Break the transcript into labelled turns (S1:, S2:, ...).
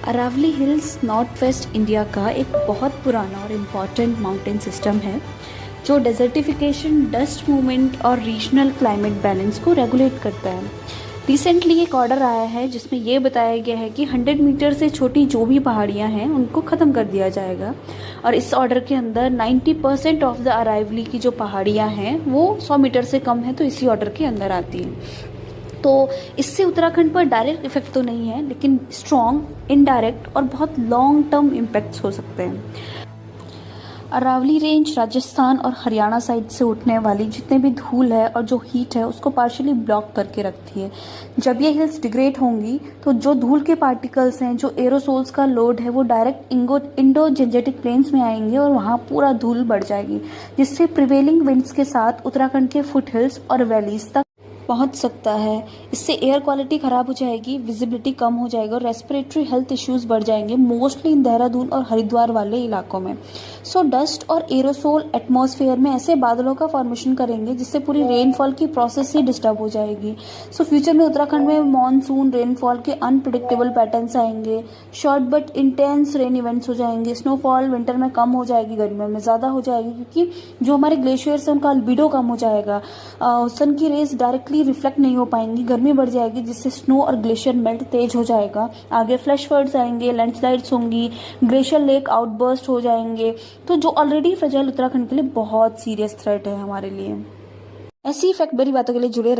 S1: Aravalli hills north west India का एक बहुत पुराना और इम्पॉर्टेंट माउंटेन सिस्टम है जो डेजर्टिफिकेशन, डस्ट मूवमेंट और रीजनल क्लाइमेट बैलेंस को रेगुलेट करता है। रिसेंटली एक ऑर्डर आया है जिसमें ये बताया गया है कि 100 मीटर से छोटी जो भी पहाड़ियाँ हैं उनको ख़त्म कर दिया जाएगा और इस ऑर्डर के अंदर 90% ऑफ द अरावली की जो पहाड़ियाँ हैं वो 100 मीटर से कम है, तो इसी ऑर्डर के अंदर आती हैं। तो इससे उत्तराखंड पर डायरेक्ट इफेक्ट तो नहीं है, लेकिन स्ट्रॉन्ग, इनडायरेक्ट और बहुत लॉन्ग टर्म इम्पैक्ट्स हो सकते हैं। अरावली रेंज राजस्थान और हरियाणा साइड से उठने वाली जितने भी धूल है और जो हीट है उसको पार्शियली ब्लॉक करके रखती है। जब ये हिल्स डिग्रेड होंगी तो जो धूल के पार्टिकल्स हैं, जो एरोसोल्स का लोड है, वो डायरेक्ट इंडो जेंजेटिक प्लेन्स में आएंगे और वहाँ पूरा धूल बढ़ जाएगी, जिससे प्रिवेलिंग विंड्स के साथ उत्तराखंड के फुट हिल्स और वैलीज तक पहुंच सकता है। इससे एयर क्वालिटी खराब हो जाएगी, विजिबिलिटी कम हो जाएगी और रेस्पिरेटरी हेल्थ इश्यूज बढ़ जाएंगे, मोस्टली इन देहरादून और हरिद्वार वाले इलाकों में। सो डस्ट और एरोसोल एटमॉस्फेयर में ऐसे बादलों का फॉर्मेशन करेंगे जिससे पूरी रेनफॉल की प्रोसेस ही डिस्टर्ब हो जाएगी। सो फ्यूचर में उत्तराखंड में मानसून रेनफॉल के अनप्रिडिक्टेबल पैटर्न्स आएंगे, short but intense rain events हो जाएंगे, स्नोफॉल विंटर में कम हो जाएगी, गर्मियों में ज़्यादा हो जाएगी, क्योंकि जो हमारे ग्लेशियर्स हैं उनका अल्बिडो कम हो जाएगा, सन की रेज डायरेक्टली रिफ्लेक्ट नहीं हो पाएंगी, गर्मी बढ़ जाएगी जिससे स्नो और ग्लेशियर मेल्ट तेज हो जाएगा, आगे फ्लैश फ्लड्स आएंगे, लैंडस्लाइड्स होंगी, ग्लेशियर लेक आउटबर्स्ट हो जाएंगे। तो जो ऑलरेडी फ्रेजाइल उत्तराखंड के लिए बहुत सीरियस थ्रेट है हमारे लिए। ऐसी इफेक्ट बड़ी बातों के लिए जुड़े रहिए।